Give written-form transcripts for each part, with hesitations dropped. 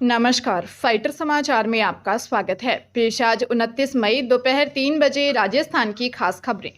नमस्कार, फाइटर समाचार में आपका स्वागत है। पेश आज 29 मई दोपहर 3 बजे राजस्थान की खास खबरें।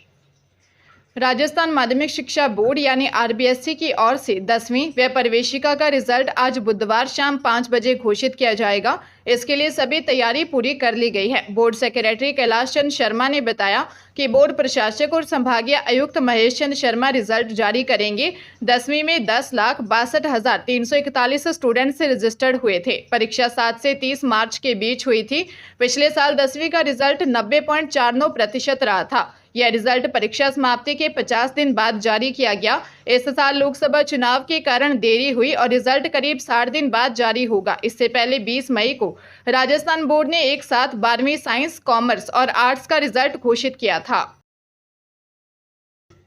राजस्थान माध्यमिक शिक्षा बोर्ड यानी आरबीएससी की ओर से 10वीं व प्रवेशिका का रिजल्ट आज बुधवार शाम 5 बजे घोषित किया जाएगा। इसके लिए सभी तैयारी पूरी कर ली गई है। बोर्ड सेक्रेटरी कैलाश चंद शर्मा ने बताया कि बोर्ड प्रशासक और संभागीय आयुक्त महेश चंद शर्मा रिजल्ट जारी करेंगे। 10वीं में 10,62,341 स्टूडेंट से रजिस्टर्ड हुए थे। परीक्षा 7 से 30 मार्च के बीच हुई थी। पिछले साल 10वीं का रिजल्ट 90.49% रहा था। यह रिजल्ट परीक्षा समाप्ति के 50 दिन बाद जारी किया गया। इस साल लोकसभा चुनाव के कारण देरी हुई और रिजल्ट करीब 60 दिन बाद जारी होगा। इससे पहले 20 मई को राजस्थान बोर्ड ने एक साथ 12वीं साइंस, कॉमर्स और आर्ट्स का रिजल्ट घोषित किया था।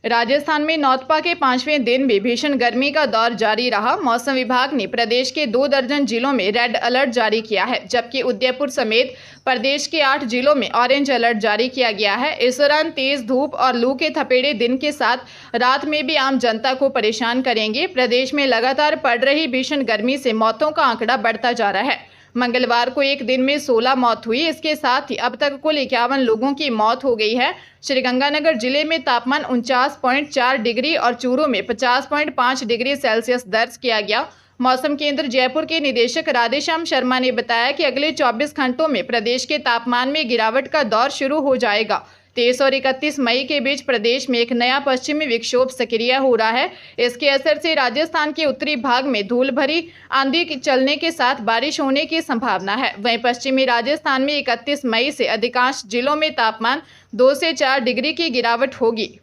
राजस्थान में नौतपा के 5वें दिन भी भीषण गर्मी का दौर जारी रहा। मौसम विभाग ने प्रदेश के 2 दर्जन जिलों में रेड अलर्ट जारी किया है, जबकि उदयपुर समेत प्रदेश के 8 जिलों में ऑरेंज अलर्ट जारी किया गया है। इस दौरान तेज धूप और लू के थपेड़े दिन के साथ रात में भी आम जनता को परेशान करेंगे। प्रदेश में लगातार पड़ रही भीषण गर्मी से मौतों का आंकड़ा बढ़ता जा रहा है। मंगलवार को एक दिन में 16 मौत हुई। इसके साथ ही अब तक कुल 51 लोगों की मौत हो गई है। श्रीगंगानगर जिले में तापमान 49.4 डिग्री और चूरू में 50.5 डिग्री सेल्सियस दर्ज किया गया। मौसम केंद्र जयपुर के निदेशक राधेश्याम शर्मा ने बताया कि अगले 24 घंटों में प्रदेश के तापमान में गिरावट का दौर शुरू हो जाएगा। 23 और 31 मई के बीच प्रदेश में एक नया पश्चिमी विक्षोभ सक्रिय हो रहा है। इसके असर से राजस्थान के उत्तरी भाग में धूल भरी आंधी चलने के साथ बारिश होने की संभावना है। वहीं पश्चिमी राजस्थान में 31 मई से अधिकांश जिलों में तापमान 2 से 4 डिग्री की गिरावट होगी।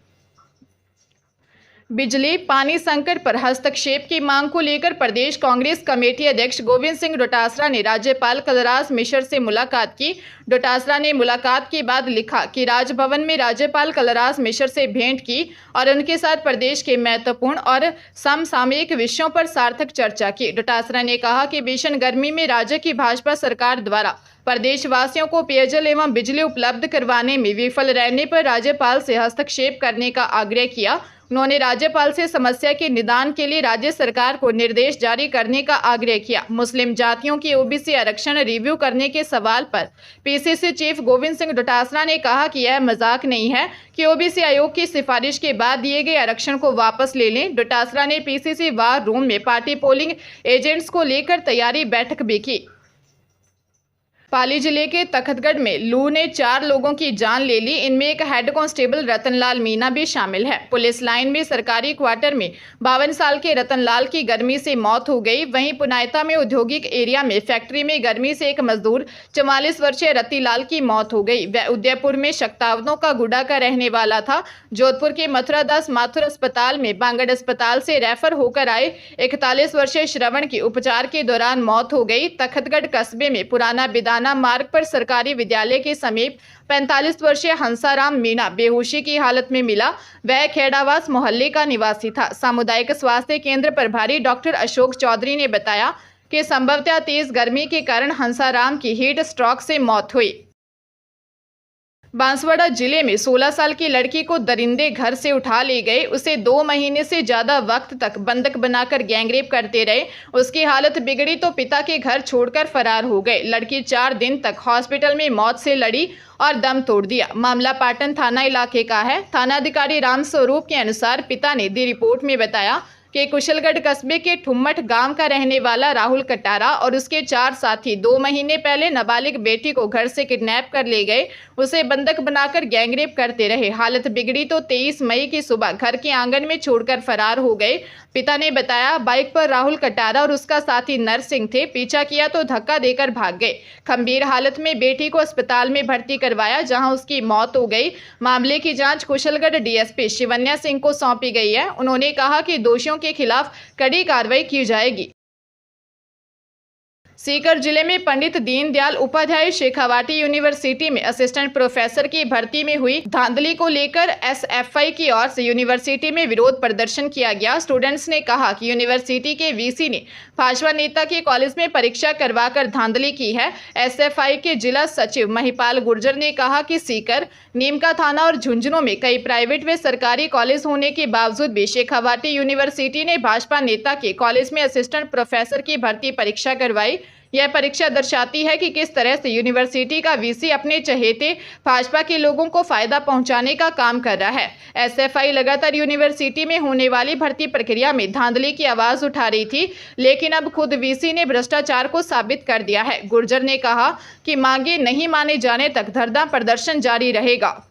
बिजली पानी संकट पर हस्तक्षेप की मांग को लेकर प्रदेश कांग्रेस कमेटी अध्यक्ष गोविंद सिंह डोटासरा ने राज्यपाल कलराज मिश्र से मुलाकात की। डोटासरा ने मुलाकात के बाद लिखा कि राजभवन में राज्यपाल कलराज मिश्र से भेंट की और उनके साथ प्रदेश के महत्वपूर्ण और समसामयिक विषयों पर सार्थक चर्चा की। डोटासरा ने कहा कि भीषण गर्मी में राज्य की भाजपा सरकार द्वारा प्रदेशवासियों को पेयजल एवं बिजली उपलब्ध करवाने में विफल रहने पर राज्यपाल से हस्तक्षेप करने का आग्रह किया। उन्होंने राज्यपाल से समस्या के निदान के लिए राज्य सरकार को निर्देश जारी करने का आग्रह किया। मुस्लिम जातियों की ओबीसी आरक्षण रिव्यू करने के सवाल पर पीसीसी चीफ गोविंद सिंह डोटासरा ने कहा कि यह मजाक नहीं है कि ओबीसी आयोग की सिफारिश के बाद दिए गए आरक्षण को वापस ले लें। डोटासरा ने पीसीसी वार रूम में पार्टी पोलिंग एजेंट्स को लेकर तैयारी बैठक भी की। पाली जिले के तखतगढ़ में लू ने 4 लोगों की जान ले ली। इनमें एक हेड कांस्टेबल रतनलाल मीना भी शामिल है। पुलिस लाइन में सरकारी क्वार्टर में 52 साल के रतनलाल की गर्मी से मौत हो गई। वहीं पुनायता में औद्योगिक एरिया में फैक्ट्री में गर्मी से एक मजदूर 44 वर्षीय रतिलाल की मौत हो गई। वह उदयपुर में शक्तावतों का गुडा का रहने वाला था। जोधपुर के मथुरा दास माथुर अस्पताल में बांगड़ अस्पताल से रेफर होकर आए 41 वर्षीय श्रवण की उपचार के दौरान मौत हो गई। तखतगढ़ कस्बे में पुराना बिदाना मार्ग पर सरकारी विद्यालय के समीप 45 वर्षीय हंसाराम मीणा बेहोशी की हालत में मिला। वह खेड़ावास मोहल्ले का निवासी था। सामुदायिक स्वास्थ्य केंद्र प्रभारी डॉक्टर अशोक चौधरी ने बताया कि संभवतः तेज गर्मी के कारण हंसाराम की हीट स्ट्रोक से मौत हुई। बांसवाड़ा जिले में 16 साल की लड़की को दरिंदे घर से उठा ले गए। उसे 2 महीने से ज्यादा वक्त तक बंधक बनाकर गैंगरेप करते रहे। उसकी हालत बिगड़ी तो पिता के घर छोड़कर फरार हो गए। लड़की 4 दिन तक हॉस्पिटल में मौत से लड़ी और दम तोड़ दिया। मामला पाटन थाना इलाके का है। थानाधिकारी राम स्वरूप के अनुसार पिता ने दी रिपोर्ट में बताया कि कुशलगढ़ कस्बे के ठुम्मट गांव का रहने वाला राहुल कटारा और उसके 4 साथी 2 महीने पहले नाबालिग बेटी को घर से किडनैप कर ले गए। उसे बंधक बनाकर गैंगरेप करते रहे। हालत बिगड़ी तो 23 मई की सुबह घर के आंगन में छोड़कर फरार हो गए। पिता ने बताया बाइक पर राहुल कटारा और उसका साथी नरसिंह थे। पीछा किया तो धक्का देकर भाग गए। गंभीर हालत में बेटी को अस्पताल में भर्ती करवाया, जहां उसकी मौत हो गई। मामले की जांच कुशलगढ़ डीएसपी शिवन्या सिंह को सौंपी गई है। उन्होंने कहा कि दोषियों के खिलाफ कड़ी कार्रवाई की जाएगी। सीकर जिले में पंडित दीनदयाल उपाध्याय शेखावाटी यूनिवर्सिटी में असिस्टेंट प्रोफेसर की भर्ती में हुई धांधली को लेकर एसएफआई की ओर से यूनिवर्सिटी में विरोध प्रदर्शन किया गया। स्टूडेंट्स ने कहा कि यूनिवर्सिटी के वीसी ने भाजपा नेता के कॉलेज में परीक्षा करवाकर धांधली की है। एसएफआई के जिला सचिव महिपाल गुर्जर ने कहा कि सीकर, नीमका थाना और झुंझुनू में कई प्राइवेट व सरकारी कॉलेज होने के बावजूद भी शेखावाटी यूनिवर्सिटी ने भाजपा नेता के कॉलेज में असिस्टेंट प्रोफेसर की भर्ती परीक्षा करवाई। यह परीक्षा दर्शाती है कि किस तरह से यूनिवर्सिटी का वीसी अपने चहेते भाजपा के लोगों को फायदा पहुंचाने का काम कर रहा है। एसएफआई लगातार यूनिवर्सिटी में होने वाली भर्ती प्रक्रिया में धांधली की आवाज उठा रही थी, लेकिन अब खुद वीसी ने भ्रष्टाचार को साबित कर दिया है। गुर्जर ने कहा कि मांगे नहीं माने जाने तक धरना प्रदर्शन जारी रहेगा।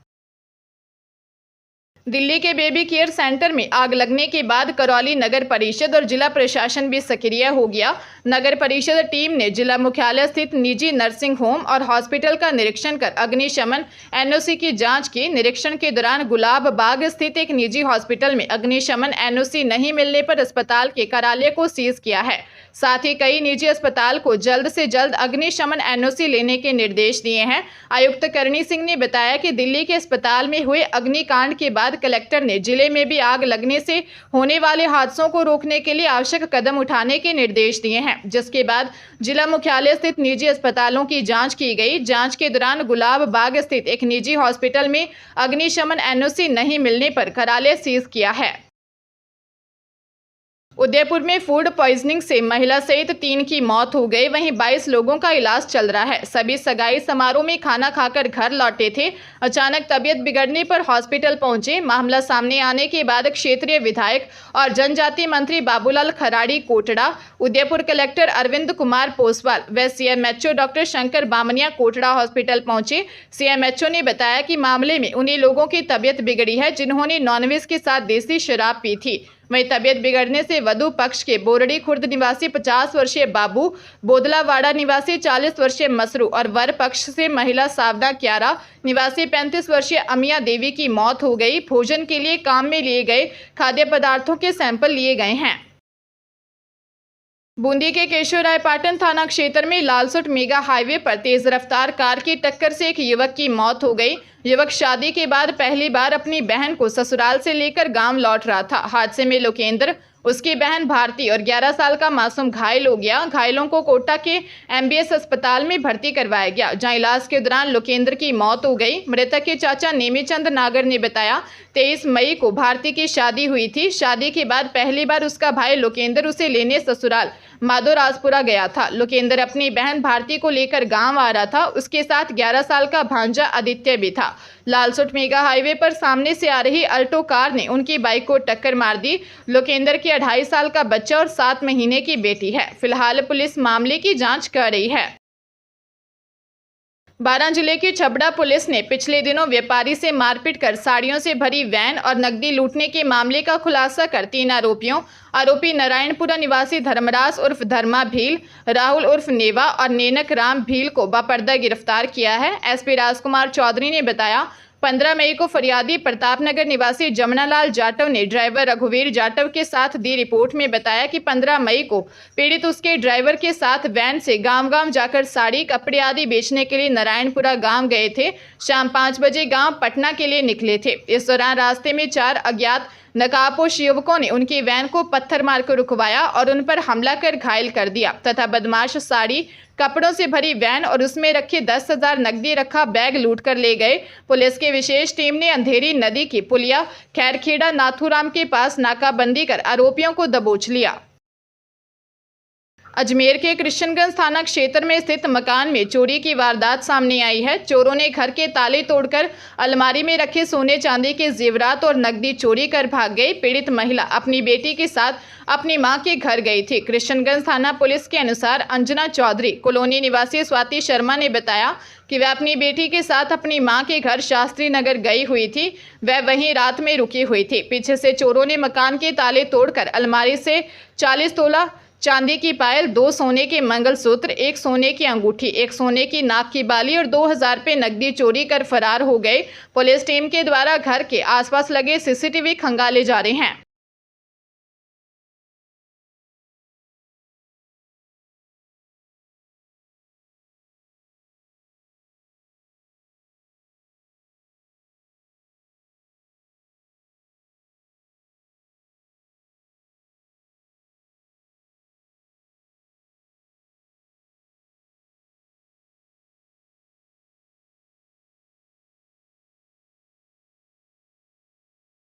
दिल्ली के बेबी केयर सेंटर में आग लगने के बाद करौली नगर परिषद और जिला प्रशासन भी सक्रिय हो गया। नगर परिषद टीम ने जिला मुख्यालय स्थित निजी नर्सिंग होम और हॉस्पिटल का निरीक्षण कर अग्निशमन एनओसी की जांच की। निरीक्षण के दौरान गुलाब बाग स्थित एक निजी हॉस्पिटल में अग्निशमन एनओसी नहीं मिलने पर अस्पताल के कार्यालय को सीज किया है। साथ ही कई निजी अस्पताल को जल्द से जल्द अग्निशमन एनओसी लेने के निर्देश दिए हैं। आयुक्त करणी सिंह ने बताया कि दिल्ली के अस्पताल में हुए अग्निकांड के बाद कलेक्टर ने जिले में भी आग लगने से होने वाले हादसों को रोकने के लिए आवश्यक कदम उठाने के निर्देश दिए हैं, जिसके बाद जिला मुख्यालय स्थित निजी अस्पतालों की जांच की गई। जांच के दौरान गुलाब बाग स्थित एक निजी हॉस्पिटल में अग्निशमन एनओसी नहीं मिलने पर कार्यालय सीज किया है। उदयपुर में फूड पॉइजनिंग से महिला सहित 3 की मौत हो गई, वहीं 22 लोगों का इलाज चल रहा है। सभी सगाई समारोह में खाना खाकर घर लौटे थे। अचानक तबीयत बिगड़ने पर हॉस्पिटल पहुंचे। मामला सामने आने के बाद क्षेत्रीय विधायक और जनजातीय मंत्री बाबूलाल खराड़ी कोटड़ा, उदयपुर कलेक्टर अरविंद कुमार पोसवाल व CMHO doctor Shankar Bamniya Kotda hospital पहुंचे। सीएमएचओ ने बताया कि मामले में उन्हीं लोगों की तबीयत बिगड़ी है जिन्होंने नॉनवेज के साथ देसी शराब पी थी। वहीं तबीयत बिगड़ने से वधु पक्ष के बोरड़ी खुर्द निवासी 50 वर्षीय बाबू, बोदलावाड़ा निवासी 40 वर्षीय मसरू और वर पक्ष से महिला सावना क्यारा निवासी 35 वर्षीय अमिया देवी की मौत हो गई। भोजन के लिए काम में लिए गए खाद्य पदार्थों के सैंपल लिए गए हैं। बूंदी के केशवरायपाटन थाना क्षेत्र में लालसोट मेगा हाईवे पर तेज रफ्तार कार की टक्कर से एक युवक की मौत हो गई। युवक शादी के बाद पहली बार अपनी बहन को ससुराल से लेकर गांव लौट रहा था। हादसे में लोकेंद्र, उसकी बहन भारती और 11 साल का मासूम घायल हो गया। घायलों को कोटा के एमबीएस अस्पताल में भर्ती करवाया गया, जहां इलाज के दौरान लोकेंद्र की मौत हो गई। मृतक के चाचा नेमीचंद नागर ने बताया 23 मई को भारती की शादी हुई थी। शादी के बाद पहली बार उसका भाई लोकेंद्र उसे लेने ससुराल माधोराजपुरा गया था। लोकेंद्र अपनी बहन भारती को लेकर गांव आ रहा था। उसके साथ 11 साल का भांजा आदित्य भी था। लालसोट मेगा हाईवे पर सामने से आ रही अल्टो कार ने उनकी बाइक को टक्कर मार दी। लोकेंद्र के 2.5 साल का बच्चा और 7 महीने की बेटी है। फिलहाल पुलिस मामले की जांच कर रही है। बारां जिले की छबड़ा पुलिस ने पिछले दिनों व्यापारी से मारपीट कर साड़ियों से भरी वैन और नकदी लूटने के मामले का खुलासा कर 3 आरोपी नारायणपुरा निवासी धर्मराज उर्फ धर्मा भील, राहुल उर्फ नेवा और नेनक राम भील को बापर्दा गिरफ्तार किया है। एसपी राजकुमार चौधरी ने बताया 15 मई को फरियादी प्रतापनगर निवासी जमुनालाल जाटव ने ड्राइवर रघुवीर जाटव के साथ दी रिपोर्ट में बताया कि 15 मई को पीड़ित उसके ड्राइवर के साथ वैन से गांव-गांव जाकर साड़ी, कपड़े आदि बेचने के लिए नारायणपुरा गांव गए थे। शाम 5 बजे गांव पटना के लिए निकले थे। इस दौरान रास्ते में 4 अज्ञात नकाबपोश युवकों ने उनकी वैन को पत्थर मारकर रुकवाया और उन पर हमला कर घायल कर दिया तथा बदमाश साड़ी, कपड़ों से भरी वैन और उसमें रखे 10,000 नकदी रखा बैग लूट कर ले गए। पुलिस की विशेष टीम ने अंधेरी नदी की पुलिया खैरखेड़ा नाथूराम के पास नाकाबंदी कर आरोपियों को दबोच लिया। अजमेर के कृष्णगंज थाना क्षेत्र में स्थित मकान में चोरी की वारदात सामने आई है। चोरों ने घर के ताले तोड़कर अलमारी में रखे सोने चांदी के जेवरात और नकदी चोरी कर भाग गई। पीड़ित महिला अपनी बेटी के साथ अपनी मां के घर गई थी। कृष्णगंज थाना पुलिस के अनुसार अंजना चौधरी कॉलोनी निवासी स्वाति शर्मा ने बताया कि वह अपनी बेटी के साथ अपनी मां के घर शास्त्री नगर गई हुई थी। वह वहीं रात में रुकी हुई थी। पीछे से चोरों ने मकान के ताले तोड़कर अलमारी से 40 तोला चांदी की पायल, 2 सोने के मंगलसूत्र, 1 सोने की अंगूठी, 1 सोने की नाक की बाली और 2,000 रुपये नकदी चोरी कर फरार हो गए। पुलिस टीम के द्वारा घर के आसपास लगे सीसीटीवी खंगाले जा रहे हैं।